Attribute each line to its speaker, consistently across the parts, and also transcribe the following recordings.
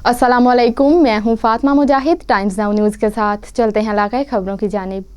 Speaker 1: अस्सलामुअलैकुम, मैं हूं फातिमा मुजाहिद। टाइम्स नाउ न्यूज़ के साथ चलते हैं इलाकाई खबरों की जानिब।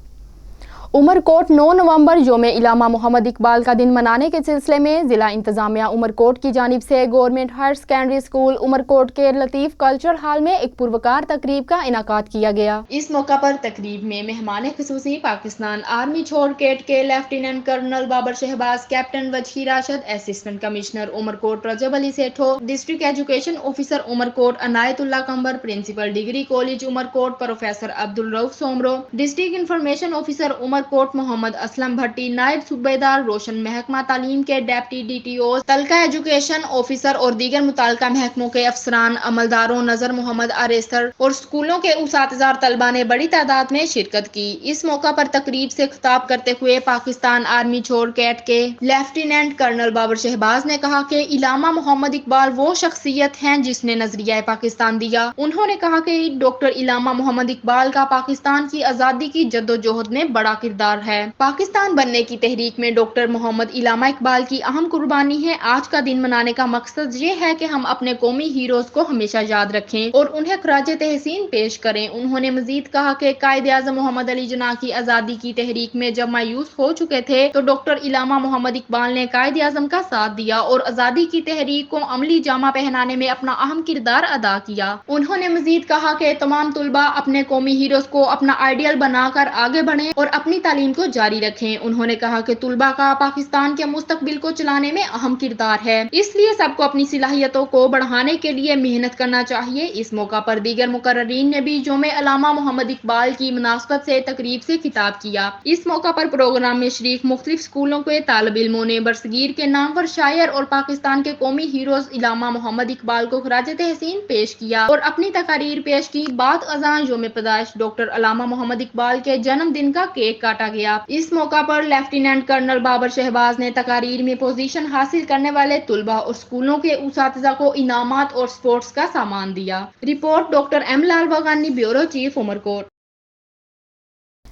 Speaker 1: उमरकोट 9 नवंबर यौम इलामा मोहम्मद इकबाल का दिन मनाने के सिलसिले में ज़िला इंतज़ामिया उमरकोट की जानिब से government higher secondary school Umarkot के लतीफ़ कल्चरल हॉल में एक पुरवकार तकरीब का इनाकाद किया गया। इस मौका पर तकरीब में मेहमान खुसूसी पाकिस्तान आर्मी छोड़ केट के lieutenant colonel Babar Shahbaz, captain Wajahi Rashid, assistant commissioner Umerkot Rajab Ali Setho, district education officer Umerkot Inayatullah Qambar, principal degree college Umerkot professor Abdul Rauf Soomro, district information officer Umerkot Mohammad Aslam Bhatti, नायब सूबेदार रोशन, महकमा तालीम के deputy DTO, taluka education officer और दीगर मुताल्लिका महकमों के अफसरान, अमलदारों, नजर मोहम्मद आरेस्तर और स्कूलों के उसातिज़ा और तलबा ने बड़ी तादाद में शिरकत की। इस मौका पर तकरीब से खिताब करते हुए पाकिस्तान आर्मी छोड़ कैट के लेफ्टिनेंट कर्नल बाबर शहबाज ने कहा कि इलामा मोहम्मद इकबाल वो शख्सियत हैं जिसने नजरिया पाकिस्तान दिया। उन्होंने कहा कि डॉक्टर इलामा मोहम्मद इकबाल का पाकिस्तान की आज़ादी की जद्दोजहद में बड़ा किरदार है। पाकिस्तान बनने की तहरीक में डॉक्टर मोहम्मद इलामा इकबाल की अहम कुर्बानी है। आज का दिन मनाने का मकसद ये है कि हम अपने कौमी हीरोज को हमेशा याद रखें और उन्हें खराजे तहसीन पेश करें। उन्होंने मजीद कहा कि कायदे आज़म मोहम्मद अली जिन्ना की आज़ादी की तहरीक में जब मायूस हो चुके थे तो डॉक्टर इलामा मोहम्मद इकबाल ने कायदे आज़म का साथ दिया और आज़ादी की तहरीक को अमली जामा पहनाने में अपना अहम किरदार अदा किया। उन्होंने मजीद कहा कि तमाम तुलबा अपने कौमी हीरोज को अपना आइडियल बनाकर आगे बढ़ें और अपनी तालीम को जारी रखें। उन्होंने कहा कि तुलबा का पाकिस्तान के मुस्तकबिल को चलाने में अहम किरदार है, इसलिए सबको अपनी सलाहियतों को बढ़ाने के लिए मेहनत करना चाहिए। इस मौका पर दीगर मुकर्ररीन ने भी यौम इलामा मोहम्मद इकबाल की मुनासबत से तकरीब से खिताब किया। इस मौका पर प्रोग्राम में शरीक मुख्तलिफ स्कूलों के तालिब इल्मों ने बरसगीर के नामवर शायर और पाकिस्तान के कौमी हीरोज इलामा मोहम्मद इकबाल को खराजे तहसीन पेश किया और अपनी तकारीर पेश की। बाद अज़ान यौम पैदाइश डॉक्टर इलामा मोहम्मद इकबाल के जन्मदिन का केक काटा गया। इस मौका पर लेफ्टिनेंट कर्नल बाबर शहबाज ने तकारीर में पोजीशन हासिल करने वाले तुलबा और स्कूलों के उसातिज़ा को इनामात और स्पोर्ट्स का सामान दिया। रिपोर्ट डॉक्टर M लाल बागानी, ब्यूरो चीफ उमरकोट।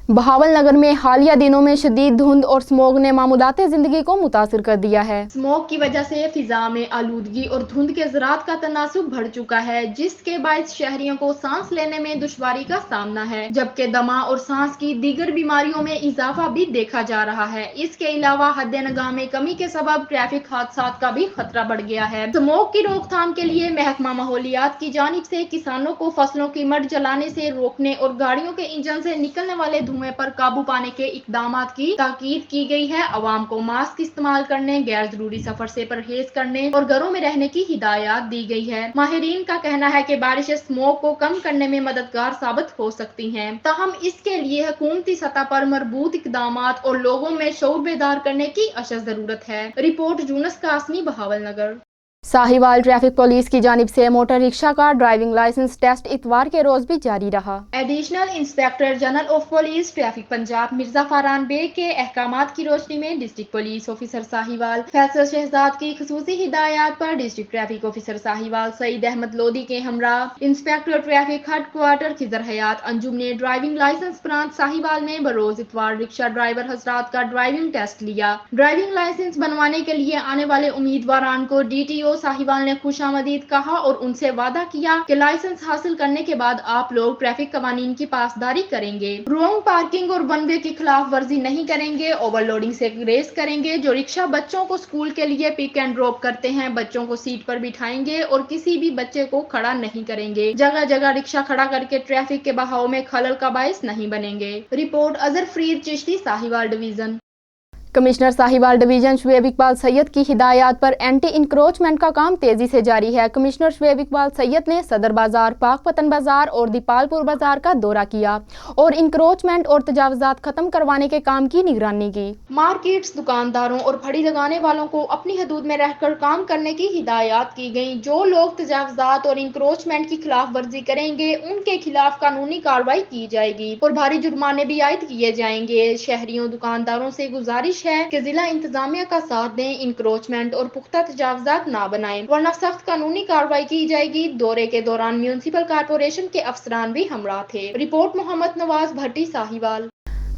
Speaker 1: बहावल नगर में हालिया दिनों में शदीद धुंध और स्मोग ने मामूलाते जिंदगी को मुतासिर कर दिया है। स्मोग की वजह से फिजा में आलूदगी और धुंध के ज़रात का तनासुब बढ़ चुका है, जिसके बायस शहरियों को सांस लेने में दुश्वारी का सामना है, जबकि दमा और सांस की दीगर बीमारियों में इजाफा भी देखा जा रहा है। इसके अलावा हद्दे निगाह में कमी के सबब ट्रैफिक हादसात का भी खतरा बढ़ गया है। स्मोग की रोकथाम के लिए महकमा माहौलियात की जानिब से किसानों को फसलों की मड जलाने से रोकने और गाड़ियों के इंजन से निकलने वाले धुएं पर काबू पाने के इकदामात की ताकीद की गई है। अवाम को मास्क इस्तेमाल करने, गैर जरूरी सफर से परहेज करने और घरों में रहने की हिदायत दी गई है। माहिरीन का कहना है कि बारिशें स्मोग को कम करने में मददगार साबित हो सकती हैं, ताहम इसके लिए हुकूमती सतह पर मरबूत इकदामात और लोगों में शऊर बेदार करने की अशद जरूरत है। Report Yunus Qasmi, Bahawalnagar. Sahiwal traffic police की जानिब से मोटर रिक्शा का ड्राइविंग लाइसेंस टेस्ट इतवार के रोज भी जारी रहा। Additional inspector general of police traffic Punjab Mirza Faran Baig के अहकामात की रोशनी में district police officer Sahiwal Faisal Shahzad की खसूसी हिदायत पर district traffic officer Sahiwal Saeed Ahmed Lodhi के हमरा inspector traffic headquarter Khizar Hayat Anjum ने ड्राइविंग लाइसेंस प्रांत साहिवाल में बरोज इतवार रिक्शा ड्राइवर हजरात का ड्राइविंग टेस्ट लिया। ड्राइविंग लाइसेंस बनवाने के लिए आने वाले उम्मीदवारान को DTO साहिवाल ने खुशामदीद कहा और उनसे वादा किया कि लाइसेंस हासिल करने के बाद आप लोग ट्रैफिक कवानीन की पासदारी करेंगे, रॉन्ग पार्किंग और वन वे की खिलाफ वर्जी नहीं करेंगे, ओवरलोडिंग से रेस करेंगे। जो रिक्शा बच्चों को स्कूल के लिए पिक एंड ड्रॉप करते हैं, बच्चों को सीट पर बिठाएंगे और किसी भी बच्चे को खड़ा नहीं करेंगे। जगह जगह रिक्शा खड़ा करके ट्रैफिक के बहाव में खलल का बायस नहीं बनेंगे। Report Azhar Farid Chishti, Sahiwal division. Commissioner Sahiwal division Shoaib Iqbal Syed की हिदायत पर एंटी इंक्रोचमेंट का काम तेजी से जारी है। कमिश्नर शुएब इकबाल सैयद ने सदर बाजार, पाकपतन बाजार और दीपालपुर बाजार का दौरा किया और इंक्रोचमेंट और तजावजात खत्म करवाने के काम की निगरानी की। मार्केट्स, दुकानदारों और फड़ी लगाने वालों को अपनी हदूद में रहकर काम करने की हिदायत की गई। जो लोग तजावजात और इंक्रोचमेंट की खिलाफ वर्जी करेंगे उनके खिलाफ कानूनी कार्रवाई की जाएगी और भारी जुर्माने भी आयद किए जाएंगे। शहरियों, दुकानदारों से गुजारिश है कि जिला इंतजामिया का साथ दें, इंक्रोचमेंट और पुख्ता तजावजात ना बनाएं, वरना सख्त कानूनी कार्रवाई की जाएगी। दौरे के दौरान म्यूनिसिपल कारपोरेशन के अफसरान भी हमरा थे। रिपोर्ट मोहम्मद नवाज भट्टी, साहिवाल।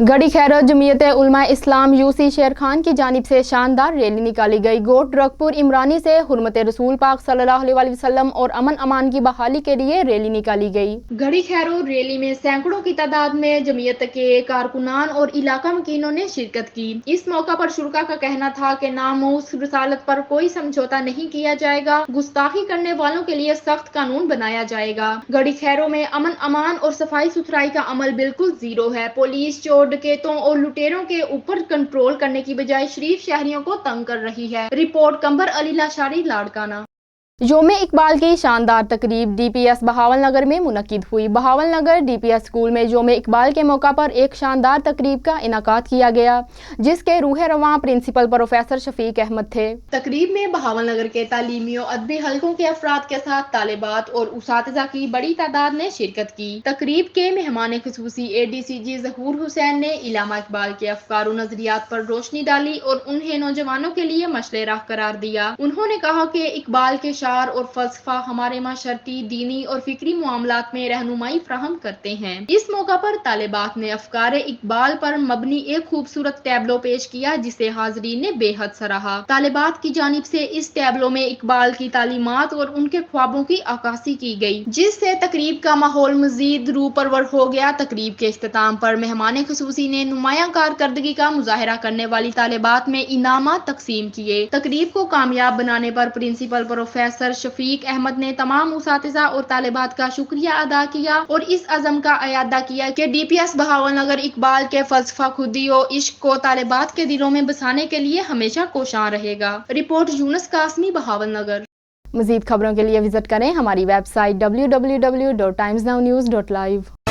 Speaker 1: गढ़ी खैरत जमीयत उलमा इस्लाम यूसी शेर खान की जानिब से शानदार रैली निकाली गई। गोट रकपुर इमरानी से हुर्मत रसूल पाक सल्लल्लाहु अलैहि वसल्लम और अमन अमान की बहाली के लिए रैली निकाली गई। गढ़ी खैरत रैली में सैकड़ों की तादाद में जमीयत के कारकुनान और इलाका मकीनों ने शिरकत की। इस मौका पर शुरका का कहना था कि नामूस रिसालत पर कोई समझौता नहीं किया जाएगा, गुस्ताखी करने वालों के लिए सख्त कानून बनाया जाएगा। गढ़ी खैरों में अमन अमान और सफाई सुथराई का अमल बिल्कुल जीरो है। पुलिस चोर डकैतों और लुटेरों के ऊपर कंट्रोल करने की बजाय शरीफ शहरियों को तंग कर रही है। रिपोर्ट कंबर अली लाशारी लाड़काना। योमे इकबाल की शानदार तकरीब डीपीएस बहावलनगर में मुनक्किद हुई। बहावलनगर डीपीएस स्कूल में योमे इकबाल के मौका पर एक शानदार तकरीब का इनाकात किया गया, जिसके रूह रवां प्रिंसिपल प्रोफेसर शफीक अहमद थे। तकरीब में बहावलनगर के तालीमी और अदबी हलकों के अफराद के साथ तालिबात और उसातिज़ा की बड़ी तादाद ने शिरकत की। तकरीब के मेहमान खुसूसी ADCG ज़हूर हुसैन ने इलामा इकबाल के अफकार और नजरियात पर रोशनी डाली और उन्हें नौजवानों के लिए मशले राह करार दिया। उन्होंने कहा कि इकबाल के और फलसफा हमारे माशरती, दीनी और फिक्री मामलात में रहनुमाई फराहम करते हैं। इस मौका पर तालिबात ने अफकार इकबाल पर मबनी एक खूबसूरत टैबलो पेश किया, जिसे हाजरीन ने बेहद सराहा। तालिबात की जानिब से इस टैबलो में इकबाल की तालीमात और उनके ख्वाबों की अक्कासी की गई, जिससे तकरीब का माहौल मजीद रूह परवर हो गया। तकरीब के इख्तिताम पर मेहमान खुसूसी ने नुमायां कारकर्दगी का मुजाहरा करने वाली तालिबात में इनामात तकसीम किए। तकरीब को कामयाब बनाने पर प्रिंसिपल प्रोफेसर शफीक अहमद ने तमाम उसातिज़ा और तालिबात का शुक्रिया अदा किया और इस अज़म का अयादा किया कि डीपीएस बहावलनगर इकबाल के फलसफा खुदी और इश्क को तालिबात के दिलों में बसाने के लिए हमेशा कोशां रहेगा। रिपोर्ट यूनुस कासमी, बहावलनगर। मज़ीद खबरों के लिए विजिट करें हमारी वेबसाइट www.timesnownews.live।